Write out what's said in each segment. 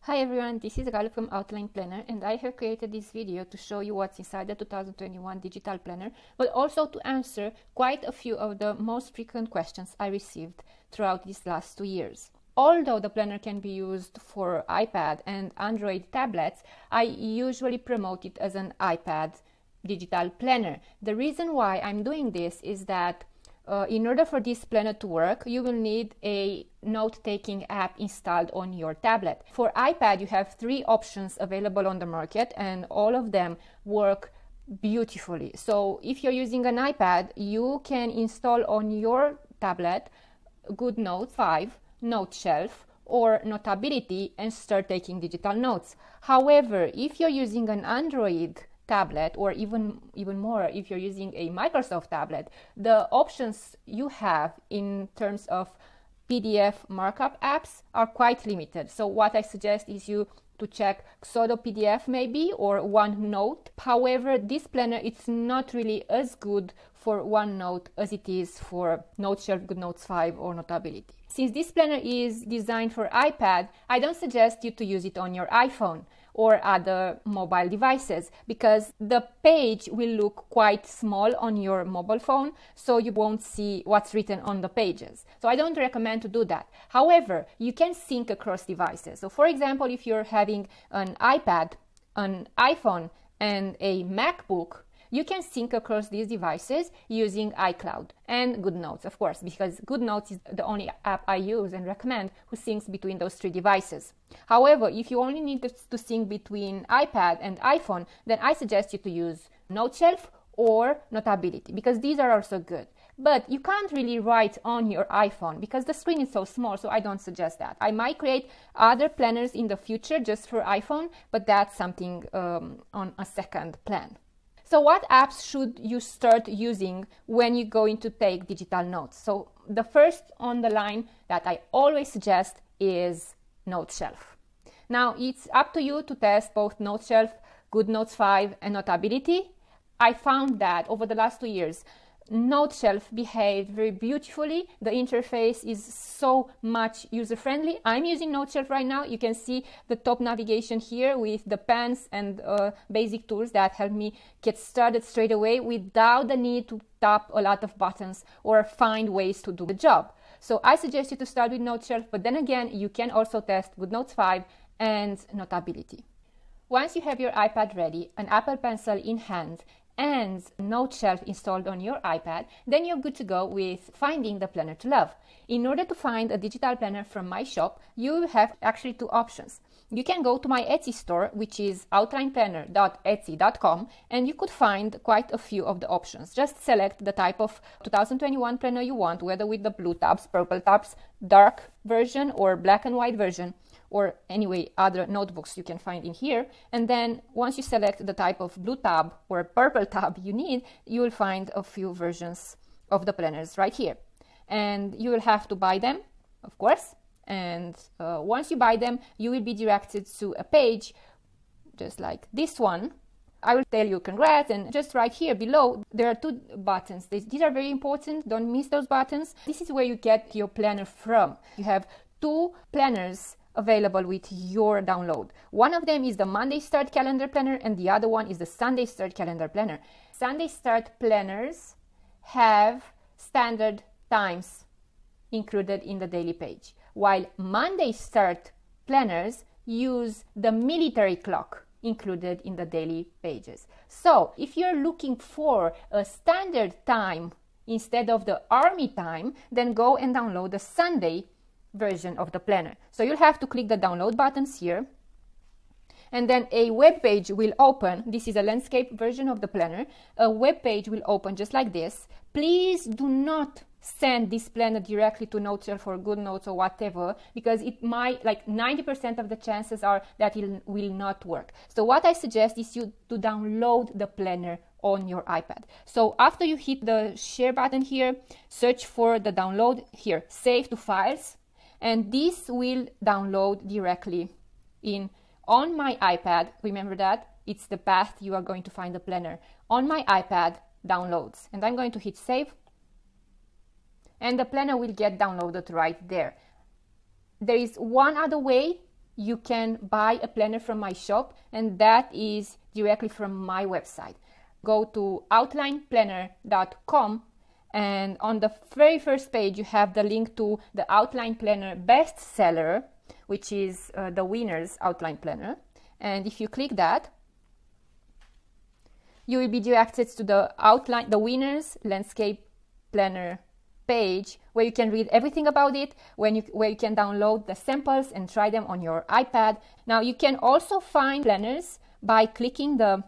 Hi everyone, this is Galu from Outline Planner, and I have created this video to show you what's inside the 2021 digital planner, but also to answer quite a few of the most frequent questions I received throughout these last 2 years. Although the planner can be used for iPad and Android tablets, I usually promote it as an iPad digital planner. The reason why I'm doing this is that in order for this planner to work, you will need a note-taking app installed on your tablet. For iPad, you have 3 options available on the market, and all of them work beautifully. So if you're using an iPad, you can install on your tablet Goodnotes 5, Noteshelf, or Notability and start taking digital notes. However, if you're using an Android tablet, or even more if you're using a Microsoft tablet, the options you have in terms of PDF markup apps are quite limited. So what I suggest is you to check TODO PDF maybe, or OneNote. However, this planner, it's not really as good for OneNote as it is for Noteshelf, Goodnotes 5 or Notability. Since this planner is designed for iPad, I don't suggest you to use it on your iPhone or other mobile devices, because the page will look quite small on your mobile phone, so you won't see what's written on the pages. So I don't recommend to do that. However, you can sync across devices. So for example, if you're having an iPad, an iPhone, and a MacBook, you can sync across these devices using iCloud and Goodnotes, of course, because Goodnotes is the only app I use and recommend who syncs between those 3 devices. However, if you only need to sync between iPad and iPhone, then I suggest you to use Noteshelf or Notability, because these are also good. But you can't really write on your iPhone because the screen is so small, so I don't suggest that. I might create other planners in the future just for iPhone, but that's something on a second plan. So what apps should you start using when you're going to take digital notes? So the first on the line that I always suggest is Noteshelf. Now it's up to you to test both Noteshelf, Goodnotes 5 and Notability. I found that over the last 2 years, Noteshelf behaved very beautifully. The interface is so much user-friendly. I'm using Noteshelf right now. You can see the top navigation here with the pens and basic tools that help me get started straight away without the need to tap a lot of buttons or find ways to do the job. So I suggest you to start with Noteshelf, but then again, you can also test Goodnotes 5 and Notability. Once you have your iPad ready, an Apple Pencil in hand, and Noteshelf installed on your iPad, then you're good to go with finding the planner to love. In order to find a digital planner from my shop, you have actually 2 options. You can go to my Etsy store, which is outlineplanner.etsy.com, and you could find quite a few of the options. Just select the type of 2021 planner you want, whether with the blue tabs, purple tabs, dark version, or black and white version, or anyway other notebooks you can find in here. And then once you select the type of blue tab or purple tab you need, you will find a few versions of the planners right here, and you will have to buy them, of course. And once you buy them, you will be directed to a page just like this one. I will tell you congrats, and just right here below there are 2 buttons. These are very important, don't miss those buttons. This is where you get your planner from. You have 2 planners available with your download. One of them is the Monday Start Calendar Planner, and the other one is the Sunday Start Calendar Planner. Sunday Start planners have standard times included in the daily page, while Monday Start planners use the military clock included in the daily pages. So if you're looking for a standard time instead of the army time, then go and download the Sunday version of the planner. So you'll have to click the download buttons here, and then a web page will open. This is a landscape version of the planner. A web page will open just like this. Please do not send this planner directly to Noteshelf or Goodnotes or whatever, because it might, like 90% of the chances are that it will not work. So what I suggest is you to download the planner on your iPad. So after you hit the share button here, search for the download here, save to files, and this will download directly on my iPad. Remember that it's the path you are going to find the planner on my iPad downloads, and I'm going to hit save, and the planner will get downloaded right there. There is one other way you can buy a planner from my shop, and that is directly from my website. Go to outlineplanner.com, and on the very first page you have the link to the Outline Planner Bestseller, which is the winner's outline planner. And if you click that, you will be directed to the winner's landscape planner page, where you can read everything about it, where you can download the samples and try them on your iPad. Now you can also find planners by clicking the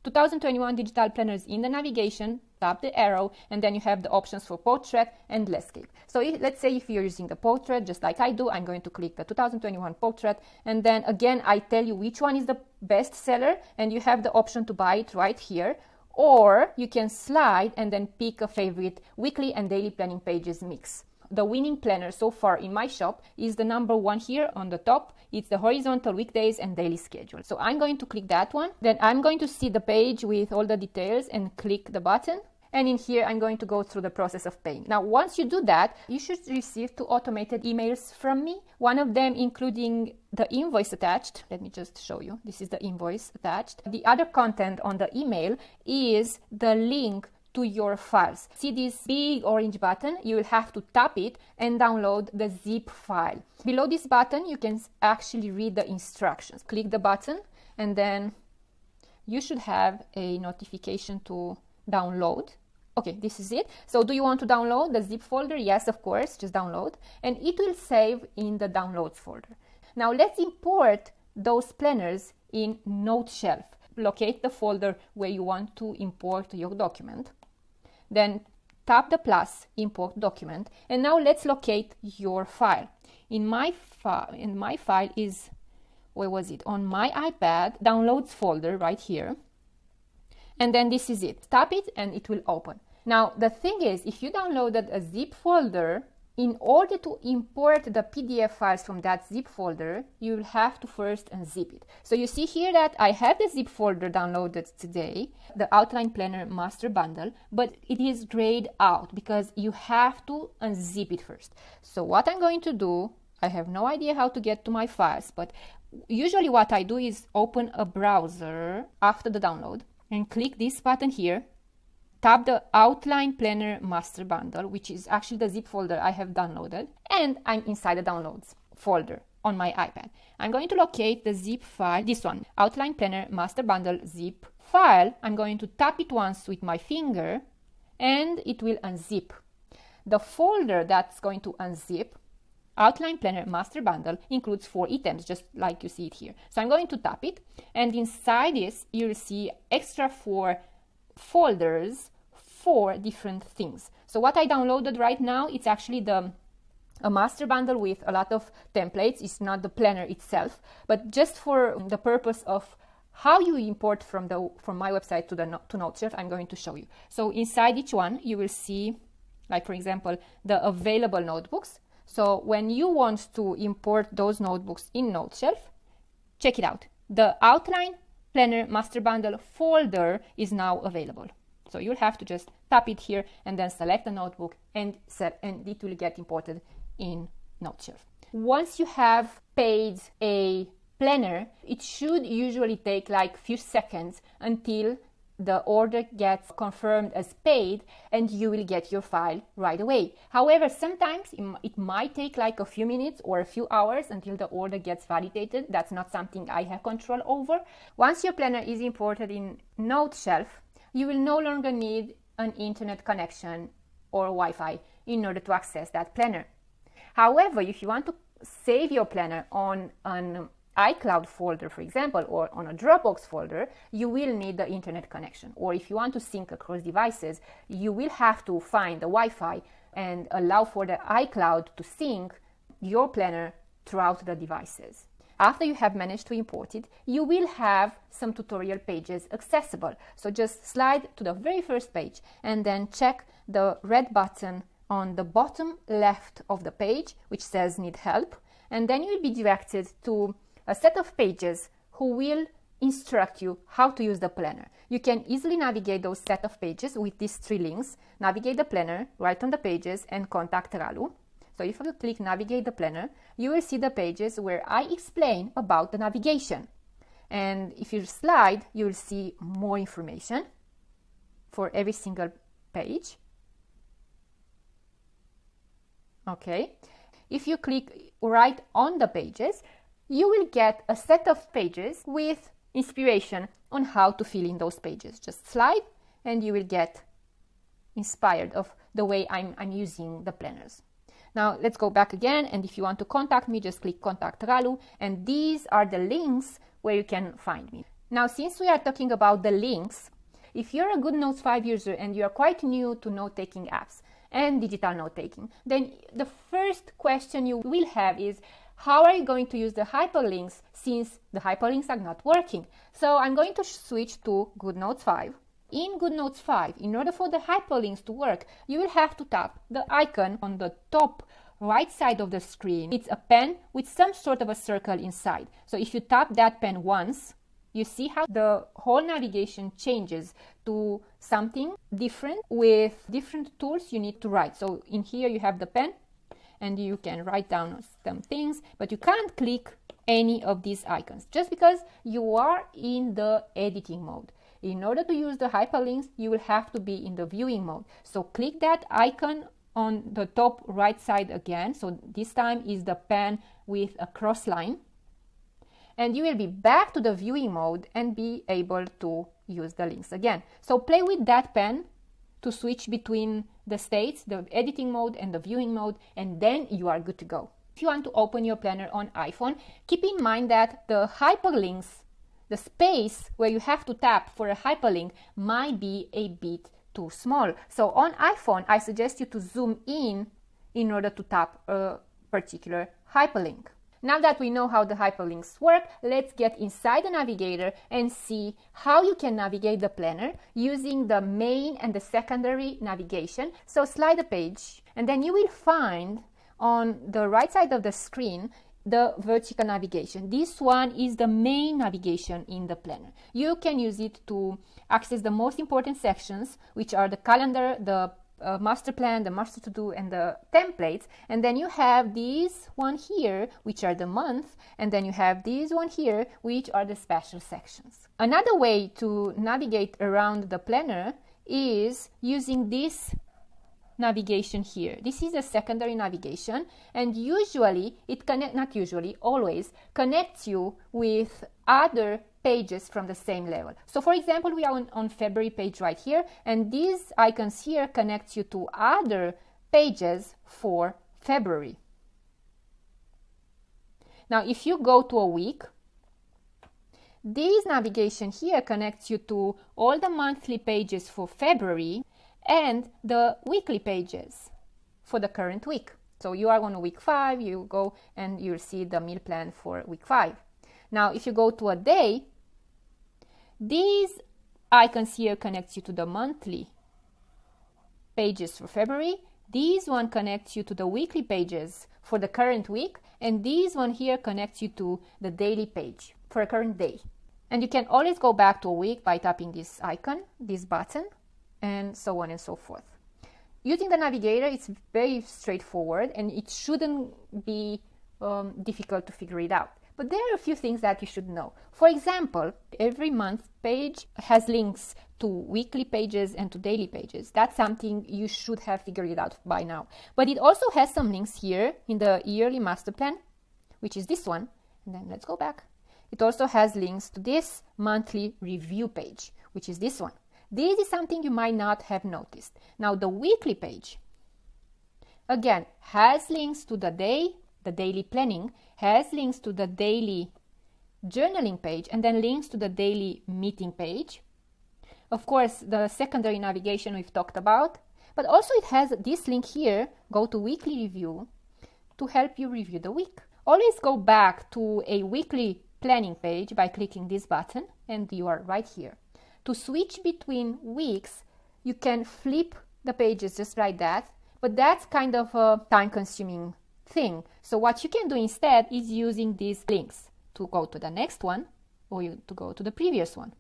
2021 digital planners in the navigation, tap the arrow, and then you have the options for portrait and landscape. So let's say if you're using the portrait, just like I do, I'm going to click the 2021 portrait, and then again I tell you which one is the best seller, and you have the option to buy it right here. Or you can slide and then pick a favorite weekly and daily planning pages mix. The winning planner so far in my shop is the number 1 here on the top. It's the horizontal weekdays and daily schedule. So I'm going to click that one. Then I'm going to see the page with all the details and click the button. And in here, I'm going to go through the process of paying. Now, once you do that, you should receive 2 automated emails from me. One of them including the invoice attached. Let me just show you. This is the invoice attached. The other content on the email is the link to your files. See this big orange button? You will have to tap it and download the zip file. Below this button, you can actually read the instructions. Click the button, and then you should have a notification to download. Okay, this is it. So do you want to download the zip folder? Yes, of course, just download. And it will save in the downloads folder. Now let's import those planners in Noteshelf. Locate the folder where you want to import your document. Then tap the plus, import document. And now let's locate your file. In my file is, where was it? On my iPad, downloads folder right here. And then this is it. Tap it and it will open. Now, the thing is, if you downloaded a zip folder, in order to import the PDF files from that zip folder, you will have to first unzip it. So you see here that I have the zip folder downloaded today, the Outline Planner Master Bundle, but it is grayed out because you have to unzip it first. So what I'm going to do, I have no idea how to get to my files, but usually what I do is open a browser after the download and click this button here. Tap the Outline Planner Master Bundle, which is actually the zip folder I have downloaded, and I'm inside the downloads folder on my iPad. I'm going to locate the zip file, this one, Outline Planner Master Bundle zip file. I'm going to tap it once with my finger, and it will unzip. The folder that's going to unzip, Outline Planner Master Bundle, includes 4 items, just like you see it here. So I'm going to tap it, and inside this, you'll see extra 4 folders for different things. So what I downloaded right now, it's actually a master bundle with a lot of templates. It's not the planner itself, but just for the purpose of how you import from my website to Noteshelf, I'm going to show you. So inside each one, you will see, like for example, the available notebooks. So when you want to import those notebooks in Noteshelf, check it out. The Outline Planner Master Bundle folder is now available. So you'll have to just tap it here and then select the notebook, and it will get imported in Noteshelf. Once you have paid a planner, it should usually take like a few seconds until the order gets confirmed as paid, and you will get your file right away. However, sometimes it might take like a few minutes or a few hours until the order gets validated. That's not something I have control over. Once your planner is imported in Noteshelf, you will no longer need an internet connection or Wi-Fi in order to access that planner. However, if you want to save your planner on an iCloud folder, for example, or on a Dropbox folder, you will need the internet connection. Or if you want to sync across devices, you will have to find the Wi-Fi and allow for the iCloud to sync your planner throughout the devices. After you have managed to import it, you will have some tutorial pages accessible. So just slide to the very first page and then check the red button on the bottom left of the page, which says Need Help. And then you will be directed to a set of pages who will instruct you how to use the planner. You can easily navigate those set of pages with these 3 links: navigate the planner, write on the pages, and contact Ralu. So if you click Navigate the Planner, you will see the pages where I explain about the navigation. And if you slide, you will see more information for every single page. Okay. If you click right on the pages, you will get a set of pages with inspiration on how to fill in those pages. Just slide and you will get inspired of the way I'm using the planners. Now let's go back again, and if you want to contact me, just click Contact Ralu, and these are the links where you can find me. Now, since we are talking about the links, if you're a Goodnotes 5 user and you are quite new to note-taking apps and digital note-taking, then the first question you will have is, how are you going to use the hyperlinks since the hyperlinks are not working? So I'm going to switch to Goodnotes 5. In Goodnotes 5, in order for the hyperlinks to work, you will have to tap the icon on the top right side of the screen. It's a pen with some sort of a circle inside. So if you tap that pen once, you see how the whole navigation changes to something different with different tools you need to write. So in here you have the pen and you can write down some things, but you can't click any of these icons just because you are in the editing mode. In order to use the hyperlinks, you will have to be in the viewing mode. So click that icon on the top right side again. So this time is the pen with a cross line. And you will be back to the viewing mode and be able to use the links again. So play with that pen to switch between the states, the editing mode and the viewing mode, and then you are good to go. If you want to open your planner on iPhone, keep in mind that the hyperlinks, the space where you have to tap for a hyperlink might be a bit too small. So on iPhone, I suggest you to zoom in order to tap a particular hyperlink. Now that we know how the hyperlinks work, let's get inside the navigator and see how you can navigate the planner using the main and the secondary navigation. So slide the page and then you will find on the right side of the screen the vertical navigation. This one is the main navigation in the planner. You can use it to access the most important sections, which are the calendar, the master plan, the master to-do, and the templates. And then you have these one here, which are the month, and then you have these one here, which are the special sections. Another way to navigate around the planner is using this navigation here. This is a secondary navigation, and usually always connects you with other pages from the same level. So for example, we are on February page right here, and these icons here connect you to other pages for February. Now if you go to a week, this navigation here connects you to all the monthly pages for February and the weekly pages for the current week. So you are on week 5, you go and you'll see the meal plan for week 5. Now if you go to a day, these icons here connects you to the monthly pages for February. These one connects you to the weekly pages for the current week, and these one here connects you to the daily page for a current day. And you can always go back to a week by tapping this icon, this button, and so on and so forth. Using the navigator, it's very straightforward and it shouldn't be difficult to figure it out. But there are a few things that you should know. For example, every month page has links to weekly pages and to daily pages. That's something you should have figured it out by now. But it also has some links here in the yearly master plan, which is this one. And then let's go back. It also has links to this monthly review page, which is this one. This is something you might not have noticed. Now the weekly page, again, has links to the day, the daily planning, has links to the daily journaling page, and then links to the daily meeting page. Of course, the secondary navigation we've talked about, but also it has this link here, go to weekly review, to help you review the week. Always go back to a weekly planning page by clicking this button, and you are right here. To switch between weeks, you can flip the pages just like that, but that's kind of a time-consuming thing. So what you can do instead is using these links to go to the next one or to go to the previous one.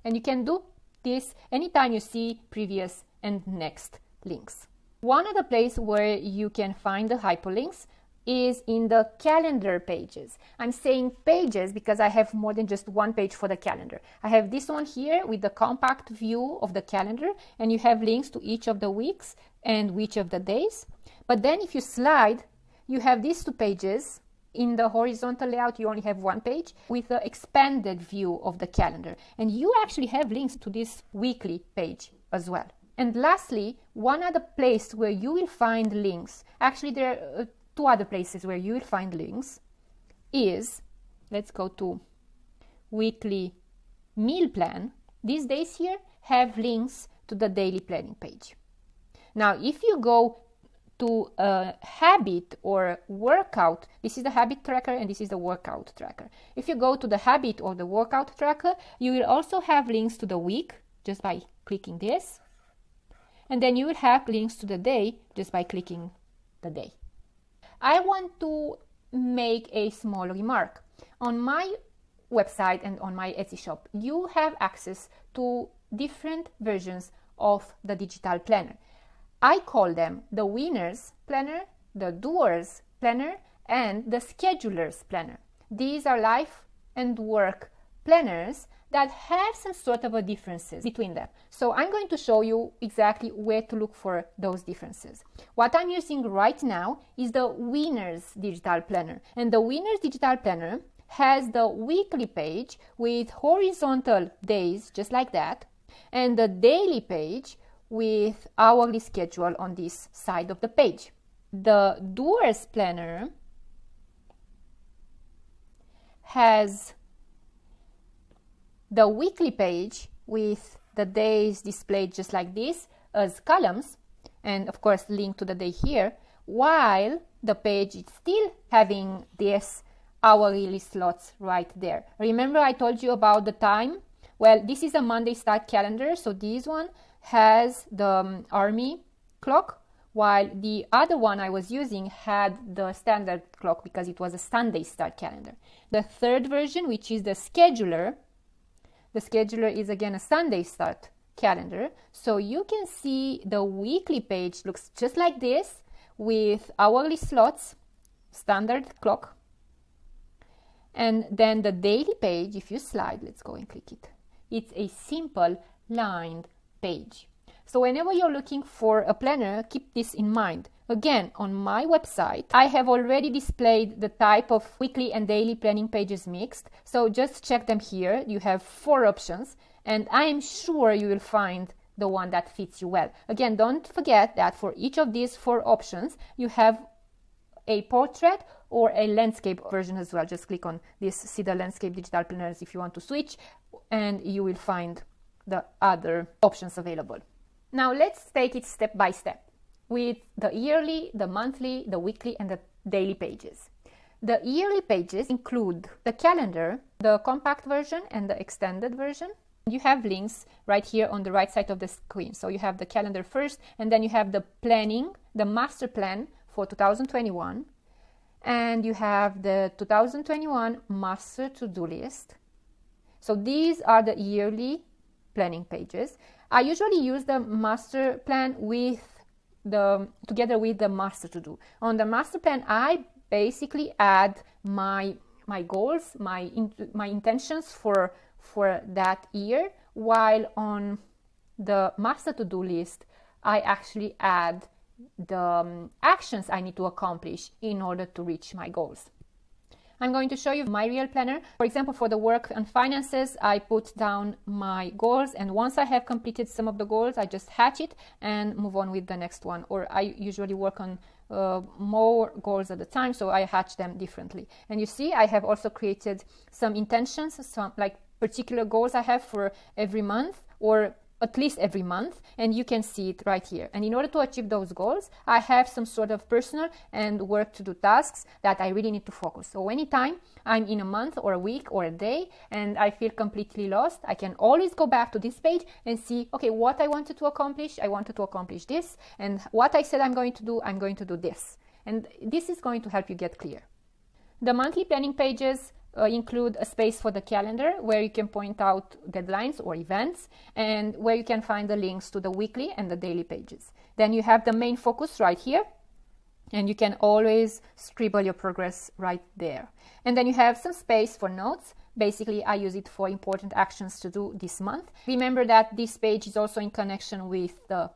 And you can do this anytime you see previous and next links. One other place where you can find the hyperlinks is in the calendar pages. I'm saying pages because I have more than just one page for the calendar. I have this one here with the compact view of the calendar, and you have links to each of the weeks and each of the days. But then if you slide, you have these two pages. In the horizontal layout, you only have one page with the expanded view of the calendar. And you actually have links to this weekly page as well. And lastly, one other place where you will find links, actually there are two other places where you will find links, is, let's go to weekly meal plan. These days here have links to the daily planning page. Now, if you go to a habit or workout, this is the habit tracker and this is the workout tracker. If you go to the habit or the workout tracker, you will also have links to the week just by clicking this. And then you will have links to the day just by clicking the day. I want to make a small remark. On my website and on my Etsy shop, you have access to different versions of the digital planner. I call them the Winners Planner, the Doers Planner, and the Schedulers Planner. These are life and work planners that have some sort of a differences between them. So I'm going to show you exactly where to look for those differences. What I'm using right now is the Winners Digital Planner. And the Winners Digital Planner has the weekly page with horizontal days, just like that, and the daily page with hourly schedule on this side of the page. The Doers Planner has the weekly page with the days displayed just like this as columns, and of course link to the day here, while the page is still having this hourly slots right there. Remember I told you about the time? Well, this is a Monday start calendar, so this one has the army clock, while the other one I was using had the standard clock because it was a Sunday start calendar. The third version, which is the scheduler is again a Sunday start calendar. So you can see the weekly page looks just like this with hourly slots, standard clock. And then the daily page, if you slide, let's go and click it. It's a simple lined page. So whenever you're looking for a planner, keep this in mind. Again, on my website, I have already displayed the type of weekly and daily planning pages mixed. So just check them here. You have 4 options, and I am sure you will find the one that fits you well. Again, don't forget that for each of these 4 options, you have a portrait or a landscape version as well. Just click on this, see the landscape digital planners if you want to switch, and you will find the other options available. Now let's take it step by step with the yearly, the monthly, the weekly, and the daily pages. The yearly pages include the calendar, the compact version, and the extended version. You have links right here on the right side of the screen. So you have the calendar first, and then you have the planning, the master plan for 2021, and you have the 2021 master to-do list. So these are the yearly planning pages. I usually use the master plan together with the master to do. On the master plan, I basically add my goals, my intentions for that year, while on the master to do list, I actually add the actions I need to accomplish in order to reach my goals. I'm going to show you my real planner. For example, for the work and finances, I put down my goals, and once I have completed some of the goals, I just hatch it and move on with the next one. Or I usually work on more goals at a time, so I hatch them differently. And you see, I have also created some intentions, some like particular goals I have for every month, or at least every month, and you can see it right here. And in order to achieve those goals, I have some sort of personal and work to do tasks that I really need to focus. So anytime I'm in a month or a week or a day and I feel completely lost, I can always go back to this page and see, okay, what I wanted to accomplish this, and what I said I'm going to do this. And this is going to help you get clear. The monthly planning pages include a space for the calendar where you can point out deadlines or events, and where you can find the links to the weekly and the daily pages. Then you have the main focus right here, and you can always scribble your progress right there. And then you have some space for notes. Basically, I use it for important actions to do this month. Remember that this page is also in connection with the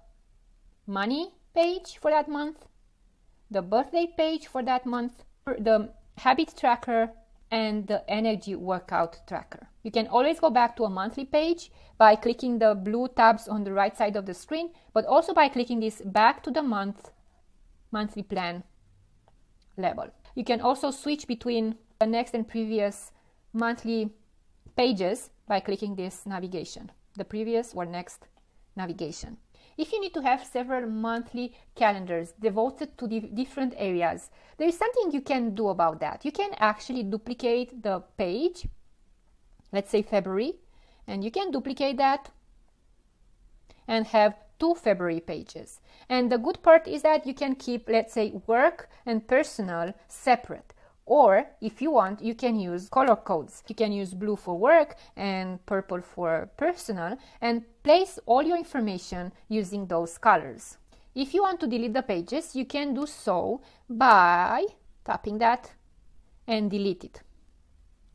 money page for that month, the birthday page for that month, the habit tracker, and the energy workout tracker. You can always go back to a monthly page by clicking the blue tabs on the right side of the screen, but also by clicking this back to the monthly plan label. You can also switch between the next and previous monthly pages by clicking this navigation, the previous or next navigation. If you need to have several monthly calendars devoted to different areas, there is something you can do about that. You can actually duplicate the page, let's say February, and you can duplicate that and have 2 February pages. And the good part is that you can keep, let's say, work and personal separate. Or if you want, you can use color codes. You can use blue for work and purple for personal, and place all your information using those colors. If you want to delete the pages, you can do so by tapping that and delete it.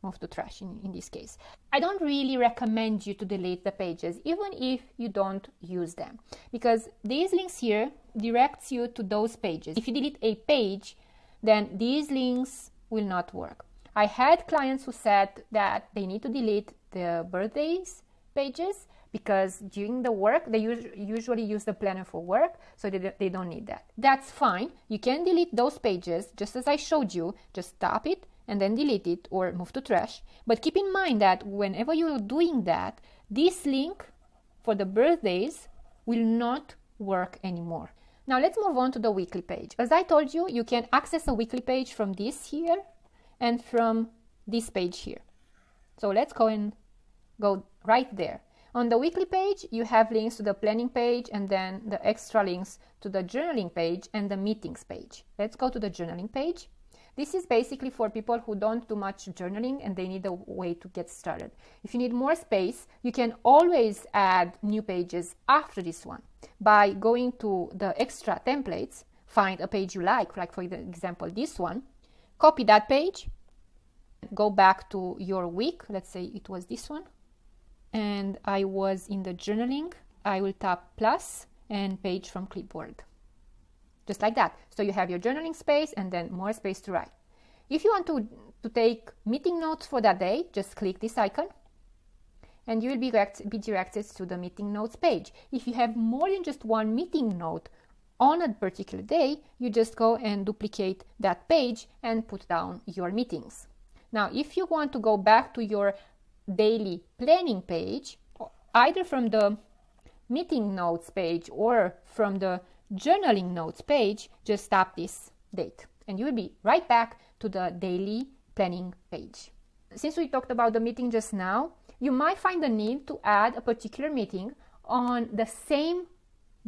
Move to trash in this case. I don't really recommend you to delete the pages, even if you don't use them, because these links here directs you to those pages. If you delete a page, then these links will not work. I had clients who said that they need to delete the birthdays pages because during the work they usually use the planner for work, so they don't need that. That's fine. You can delete those pages just as I showed you. Just tap it and then delete it or move to trash. But keep in mind that whenever you're doing that, this link for the birthdays will not work anymore. Now let's move on to the weekly page. As I told you, you can access a weekly page from this here and from this page here. So let's go right there. On the weekly page, you have links to the planning page and then the extra links to the journaling page and the meetings page. Let's go to the journaling page. This is basically for people who don't do much journaling and they need a way to get started. If you need more space, you can always add new pages after this one by going to the extra templates, find a page you like for example this one, copy that page, go back to your week, let's say it was this one, and I was in the journaling, I will tap plus and page from clipboard. Just like that. So you have your journaling space and then more space to write. If you want to take meeting notes for that day, just click this icon and you will be directed to the meeting notes page. If you have more than just one meeting note on a particular day, you just go and duplicate that page and put down your meetings. Now, if you want to go back to your daily planning page, either from the meeting notes page or from the journaling notes page, just tap this date and you will be right back to the daily planning page. Since we talked about the meeting just now, you might find the need to add a particular meeting on the same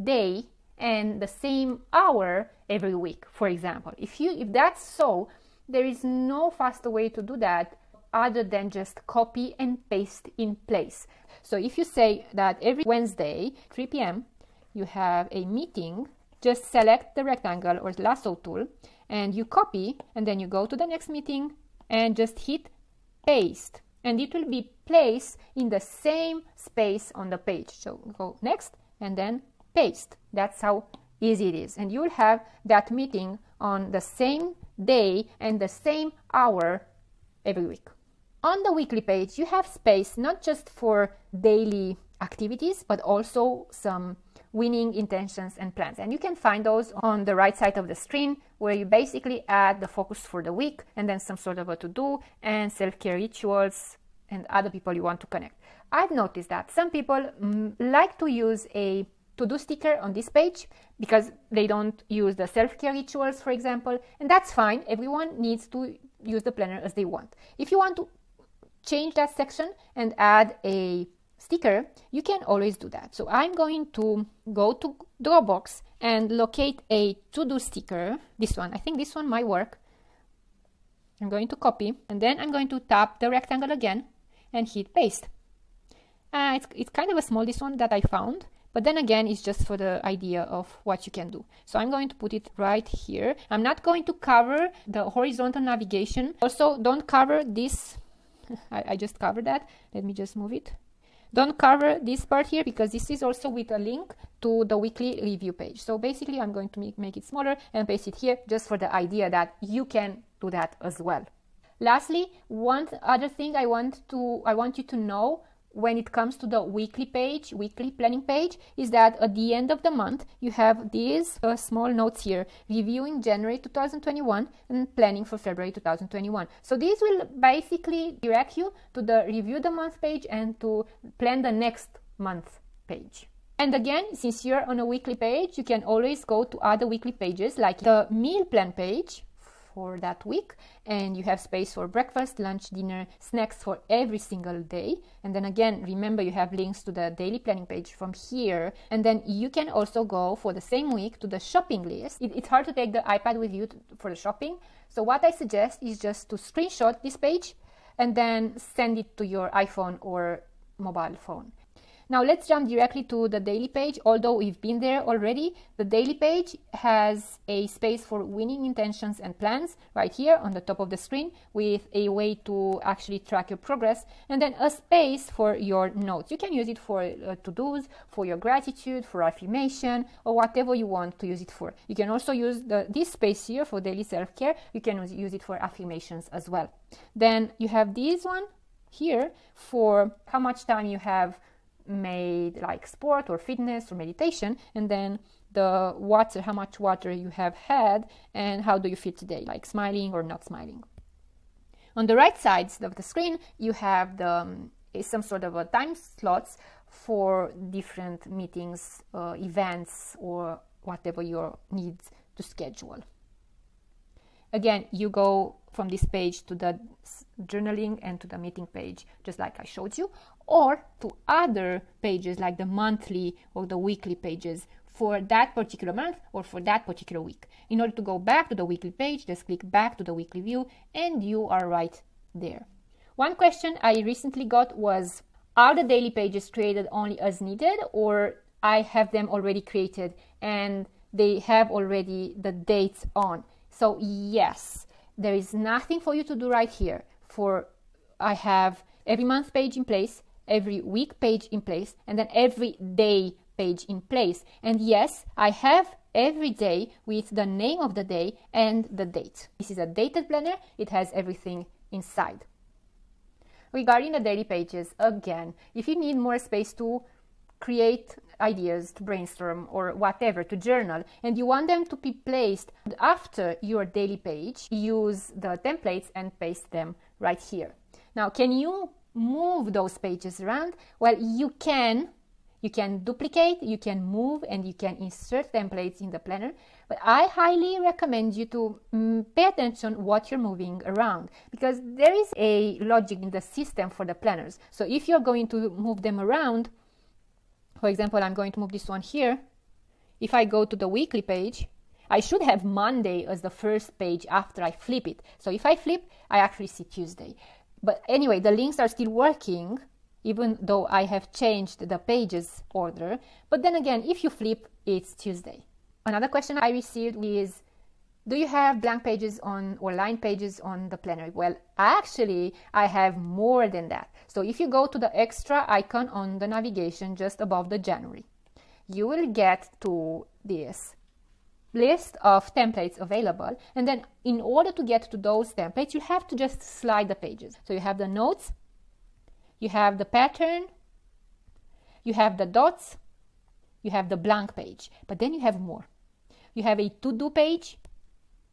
day and the same hour every week, for example. If that's so, there is no faster way to do that other than just copy and paste in place. So if you say that every Wednesday, 3 p.m., you have a meeting, just select the rectangle or lasso tool and you copy, and then you go to the next meeting and just hit paste, and it will be placed in the same space on the page. So go next and then paste. That's how easy it is, and you will have that meeting on the same day and the same hour every week. On the weekly page, you have space not just for daily activities, but also some winning intentions and plans. And you can find those on the right side of the screen, where you basically add the focus for the week and then some sort of a to-do and self-care rituals and other people you want to connect. I've noticed that some people like to use a to-do sticker on this page because they don't use the self-care rituals, for example, and that's fine. Everyone needs to use the planner as they want. If you want to change that section and add a sticker, you can always do that. So I'm going to go to Dropbox and locate a to-do sticker. This one, I think this one might work. I'm going to copy, and then I'm going to tap the rectangle again and hit paste. It's kind of a small, this one that I found, but then again, it's just for the idea of what you can do. So I'm going to put it right here. I'm not going to cover the horizontal navigation. Also, don't cover this. I just covered that. Let me just move it. Don't cover this part here, because this is also with a link to the weekly review page. So basically, I'm going to make it smaller and paste it here, just for the idea that you can do that as well. Lastly, one other thing I want you to know when it comes to the weekly planning page, is that at the end of the month, you have these small notes here, reviewing January 2021 and planning for February 2021. So these will basically direct you to the review the month page and to plan the next month page. And again, since you're on a weekly page, you can always go to other weekly pages, like the meal plan page for that week, and you have space for breakfast, lunch, dinner, snacks for every single day. And then again, remember, you have links to the daily planning page from here. And then you can also go for the same week to the shopping list. It's hard to take the iPad with you for the shopping, so what I suggest is just to screenshot this page and then send it to your iPhone or mobile phone. Now let's jump directly to the daily page. Although we've been there already, the daily page has a space for winning intentions and plans right here on the top of the screen, with a way to actually track your progress, and then a space for your notes. You can use it for to-dos, for your gratitude, for affirmation, or whatever you want to use it for. You can also use this space here for daily self-care. You can use it for affirmations as well. Then you have this one here for how much time you have made, like sport or fitness or meditation, and then the water, how much water you have had, and how do you feel today, like smiling or not smiling. On the right sides of the screen, you have some sort of a time slots for different meetings, events, or whatever your needs to schedule. Again, you go from this page to the journaling and to the meeting page, just like I showed you, or to other pages like the monthly or the weekly pages for that particular month or for that particular week. In order to go back to the weekly page, just click back to the weekly view and you are right there. One question I recently got was, are the daily pages created only as needed, or I have them already created and they have already the dates on? So yes, there is nothing for you to do right here. I have every month page in place, every week page in place, and then every day page in place. And yes, I have every day with the name of the day and the date. This is a dated planner. It has everything inside. Regarding the daily pages, again, if you need more space to create ideas, to brainstorm, or whatever, to journal, and you want them to be placed after your daily page, use the templates and paste them right here. Now, can you move those pages around? Well, you can. You can duplicate, you can move, and you can insert templates in the planner. But I highly recommend you to pay attention what you're moving around, because there is a logic in the system for the planners. So if you're going to move them around, for example, I'm going to move this one here. If I go to the weekly page, I should have Monday as the first page after I flip it. So if I flip, I actually see Tuesday. But anyway, the links are still working, even though I have changed the pages order. But then again, if you flip, it's Tuesday. Another question I received is, do you have blank pages on or line pages on the planner? Well, actually, I have more than that. So if you go to the extra icon on the navigation just above the January, you will get to this list of templates available. And then in order to get to those templates, you have to just slide the pages. So you have the notes, you have the pattern, you have the dots, you have the blank page, but then you have more. You have a to-do page,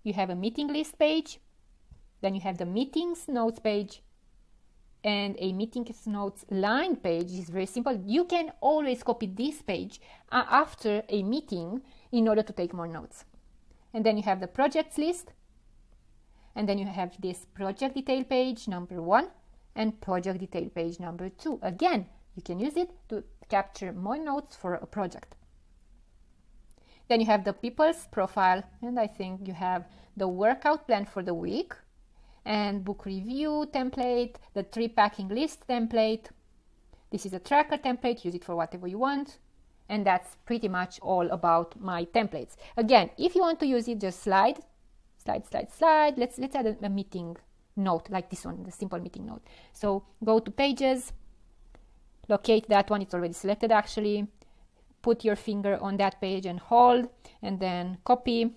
you have a meeting list page, then you have the meetings notes page, and a meetings notes line page. Is very simple. You can always copy this page after a meeting in order to take more notes. And then you have the projects list, and then you have this project detail page number 1 and project detail page number 2. Again, you can use it to capture more notes for a project. Then you have the people's profile, and I think you have the workout plan for the week. and book review template, the trip packing list template. This is a tracker template, use it for whatever you want. And that's pretty much all about my templates. Again, if you want to use it, just slide. Let's add a meeting note like this one, the simple meeting note. So go to pages, locate that one, it's already selected actually. Put your finger on that page and hold, and then copy.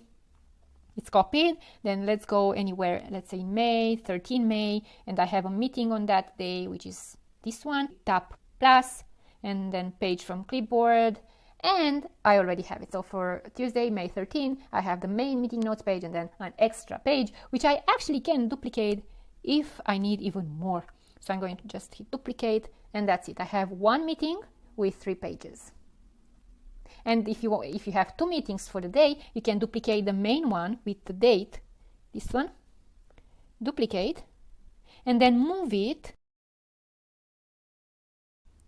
It's copied. Then let's go anywhere, let's say May, 13 May, and I have a meeting on that day, which is this one. Tap plus, and then page from clipboard, and I already have it. So for Tuesday, May 13, I have the main meeting notes page and then an extra page, which I actually can duplicate if I need even more. So I'm going to just hit duplicate, and that's it. I have one meeting with 3 pages. And if you have 2 meetings for the day, you can duplicate the main one with the date, this one, duplicate, and then move it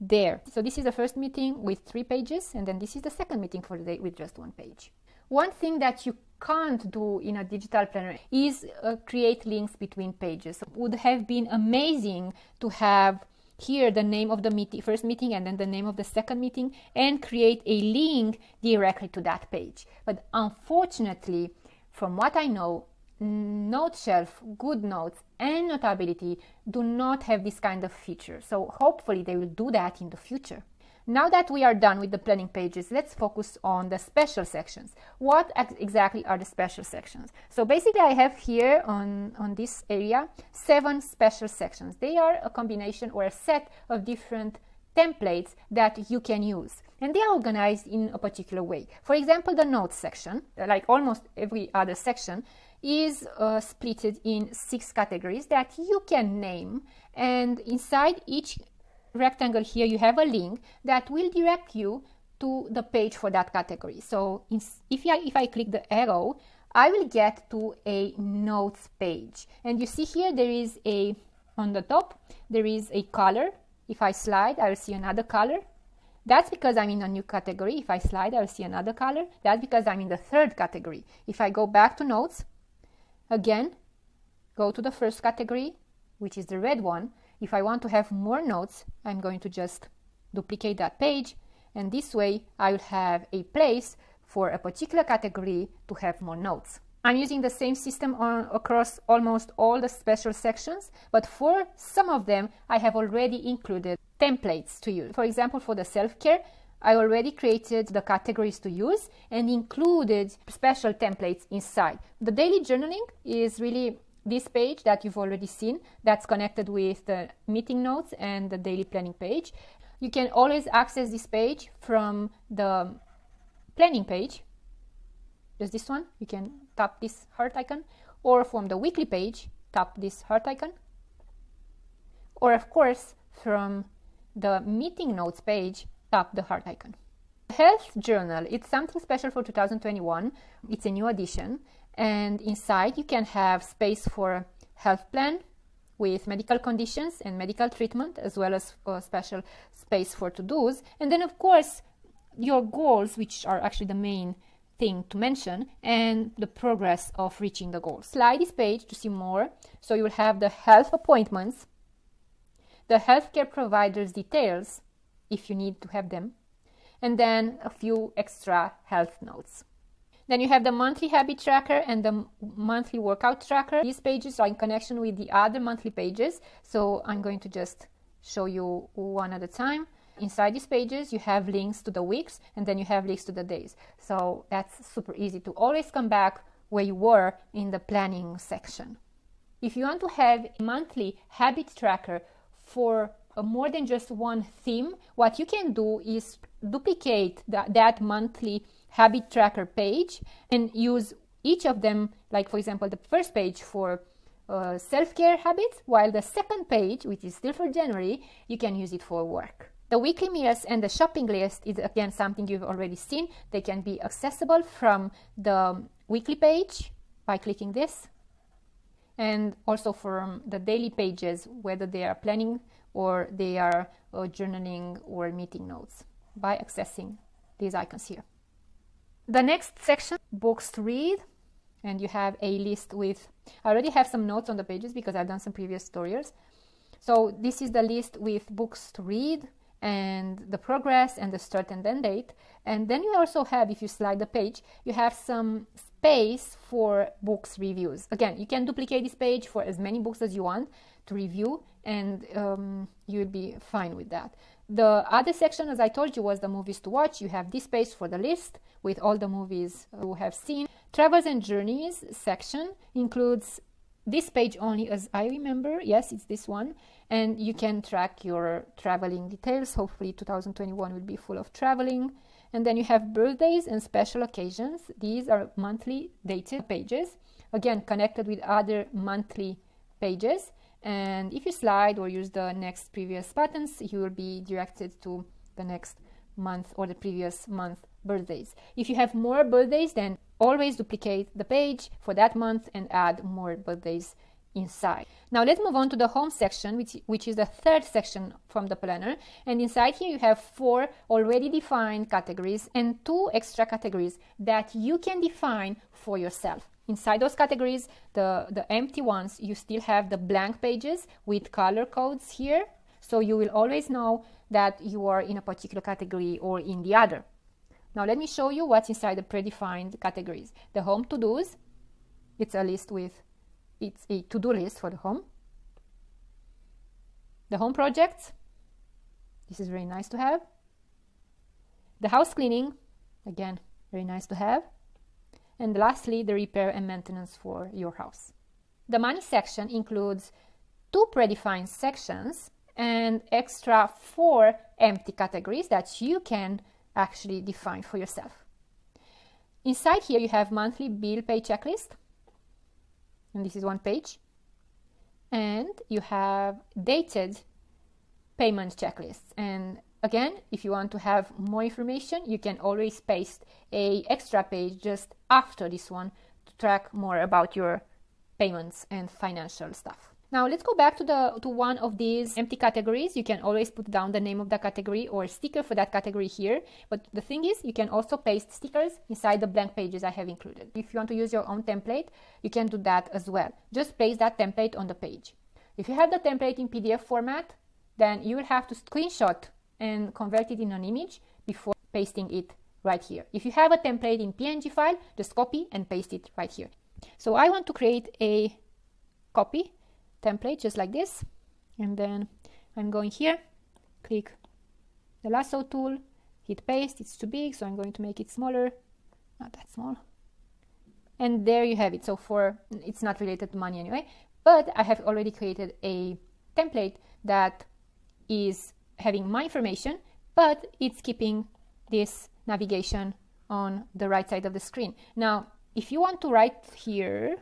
there. So this is the first meeting with 3 pages, and then this is the second meeting for the day with just 1 page. One thing that you can't do in a digital planner is create links between pages. It would have been amazing to have here the name of the first meeting and then the name of the second meeting and create a link directly to that page. But unfortunately, from what I know, Noteshelf, Goodnotes, and Notability do not have this kind of feature. So hopefully they will do that in the future. Now that we are done with the planning pages, let's focus on the special sections. What exactly are the special sections? So basically I have here on this area 7 special sections. They are a combination or a set of different templates that you can use, and they are organized in a particular way. For example, the notes section, like almost every other section, is split in 6 categories that you can name, and inside each rectangle here you have a link that will direct you to the page for that category. So if I click the arrow, I will get to a notes page, and you see here there is on the top there is a color. If I slide, I will see another color. That's because I'm in a new category. If I slide, I will see another color. That's because I'm in the 3rd category. If I go back to notes, again, go to the first category, which is the red one. If I want to have more notes, I'm going to just duplicate that page, and this way I will have a place for a particular category to have more notes. I'm using the same system across almost all the special sections, but for some of them I have already included templates to use. For example, for the self-care, I already created the categories to use and included special templates inside. The daily journaling is really this page that you've already seen, that's connected with the meeting notes and the daily planning page. You can always access this page from the planning page, just this one. You can tap this heart icon, or from the weekly page, tap this heart icon, or of course from the meeting notes page, tap the heart icon. Health journal, it's something special for 2021. It's a new addition, and inside you can have space for health plan with medical conditions and medical treatment, as well as a special space for to-dos, and then of course your goals, which are actually the main thing to mention, and the progress of reaching the goals. Slide this page to see more. So you will have the health appointments, the healthcare provider's details if you need to have them, and then a few extra health notes. Then you have the monthly habit tracker and the monthly workout tracker. These pages are in connection with the other monthly pages, so I'm going to just show you one at a time. Inside these pages you have links to the weeks, and then you have links to the days. So that's super easy to always come back where you were in the planning section. If you want to have a monthly habit tracker for more than just one theme, what you can do is duplicate that monthly habit tracker page and use each of them, like for example the first page for self-care habits, while the second page, which is still for January, you can use it for work. The weekly mirrors and the shopping list is again something you've already seen. They can be accessible from the weekly page by clicking this, and also from the daily pages, whether they are planning or they are journaling or meeting notes, by accessing these icons here. The next section, books to read. and you have a list with, I already have some notes on the pages because I've done some previous tutorials. So this is the list with books to read and the progress and the start and end date. And then you also have, if you slide the page, you have some space for books reviews. Again, you can duplicate this page for as many books as you want to review, and you'll be fine with that. The other section, as I told you, was the movies to watch. You have this space for the list with all the movies you have seen. Travels and journeys section includes this page only, as I remember. Yes, it's this one. And you can track your traveling details. Hopefully 2021 will be full of traveling. And then you have birthdays and special occasions. These are monthly dated pages, again connected with other monthly pages. And if you slide or use the next previous buttons, you will be directed to the next month or the previous month birthdays. If you have more birthdays, then always duplicate the page for that month and add more birthdays inside. Now let's move on to the home section, which is the third section from the planner. And inside here you have 4 already defined categories and 2 extra categories that you can define for yourself. Inside those categories, the empty ones, you still have the blank pages with color codes here. So you will always know that you are in a particular category or in the other. Now let me show you what's inside the predefined categories. The home to-dos, it's a to-do list for the home. The home projects, this is very nice to have. The house cleaning, again, very nice to have. And lastly, the repair and maintenance for your house. The money section includes 2 predefined sections and extra 4 empty categories that you can actually define for yourself. Inside here you have monthly bill pay checklist, and this is 1 page, and you have dated payment checklists. And again, if you want to have more information, you can always paste an extra page just after this one to track more about your payments and financial stuff. Now let's go back to one of these empty categories. You can always put down the name of the category or sticker for that category here. But the thing is, you can also paste stickers inside the blank pages I have included. If you want to use your own template, you can do that as well. Just paste that template on the page. If you have the template in PDF format, then you will have to screenshot and convert it in an image before pasting it right here. If you have a template in PNG file, just copy and paste it right here. So I want to create a copy template just like this, and then I'm going here, click the lasso tool, hit paste. It's too big, so I'm going to make it smaller, not that small, and there you have it. So it's not related to money anyway, but I have already created a template that is having my information, but it's keeping this navigation on the right side of the screen. Now if you want to write here,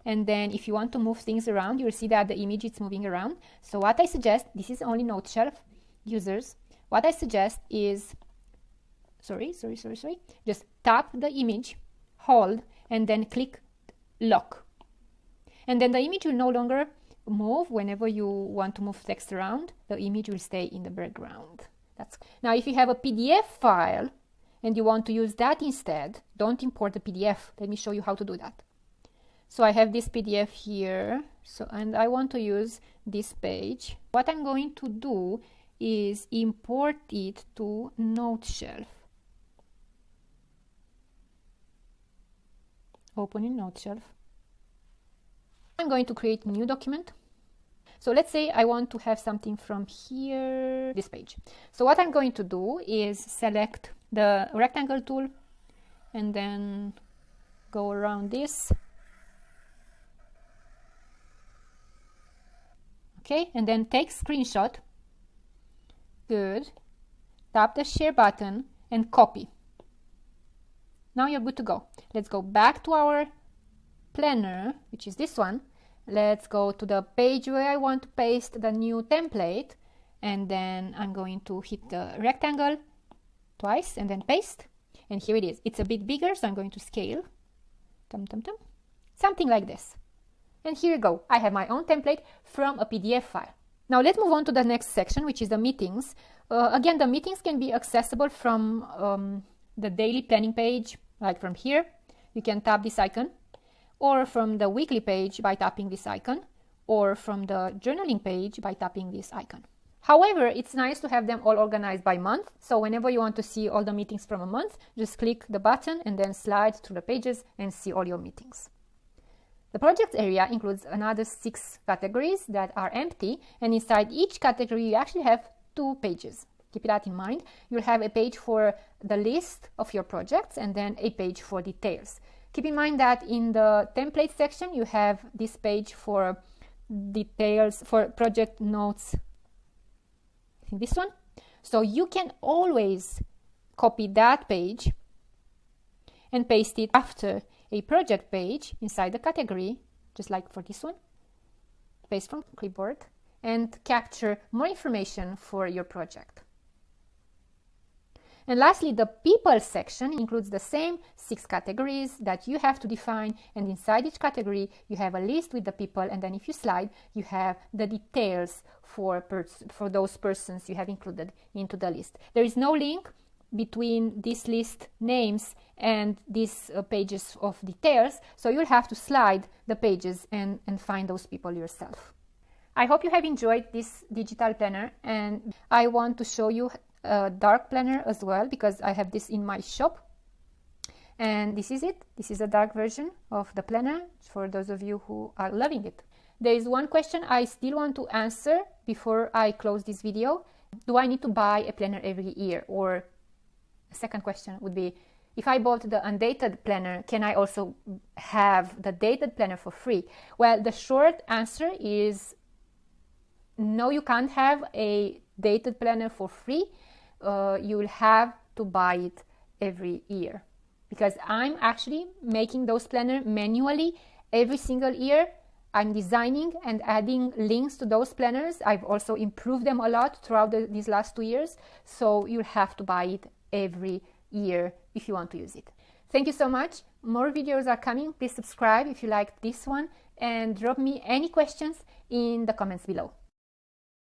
and then if you want to move things around, you'll see that the image is moving around. So what I suggest, this is only Noteshelf users, what I suggest is, just tap the image, hold, and then click lock. And then the image will no longer move whenever you want to move text around. The image will stay in the background. Now if you have a PDF file and you want to use that instead, don't import the PDF. Let me show you how to do that. So I have this PDF here, and I want to use this page. What I'm going to do is import it to Noteshelf. Open in Noteshelf. I'm going to create a new document. So let's say I want to have something from here, this page. So what I'm going to do is select the rectangle tool and then go around this. Okay, and then take screenshot. Good. Tap the share button and copy. Now you're good to go. Let's go back to our planner, which is this one. Let's go to the page where I want to paste the new template, and then I'm going to hit the rectangle twice and then paste. And here it is. It's a bit bigger, so I'm going to scale. Something like this. And here you go. I have my own template from a PDF file. Now let's move on to the next section, which is the meetings. Again, the meetings can be accessible from the daily planning page, like from here. You can tap this icon or from the weekly page by tapping this icon, or from the journaling page by tapping this icon. However, it's nice to have them all organized by month, so whenever you want to see all the meetings from a month, just click the button and then slide through the pages and see all your meetings. The project area includes another 6 categories that are empty, and inside each category you actually have 2 pages. Keep that in mind. You'll have a page for the list of your projects and then a page for details. Keep in mind that in the template section you have this page for details for project notes, this one. So you can always copy that page and paste it after a project page inside the category, just like for this one. Paste from clipboard and capture more information for your project. And lastly, the people section includes the same 6 categories that you have to define, and inside each category you have a list with the people, and then if you slide you have the details for those persons you have included into the list. There is no link between this list names and these pages of details, so you'll have to slide the pages and find those people yourself. I hope you have enjoyed this digital planner, and I want to show you a dark planner as well, because I have this in my shop, and this is it. This is a dark version of the planner for those of you who are loving it. There is one question I still want to answer before I close this video. Do I need to buy a planner every year? Or a second question would be, if I bought the undated planner, can I also have the dated planner for free? Well, the short answer is no, you can't have a dated planner for free. You will have to buy it every year, because I'm actually making those planners manually every single year. I'm designing and adding links to those planners. I've also improved them a lot throughout these last 2 years, so you'll have to buy it every year if you want to use it. Thank you so much. More videos are coming. Please subscribe if you liked this one, and drop me any questions in the comments below.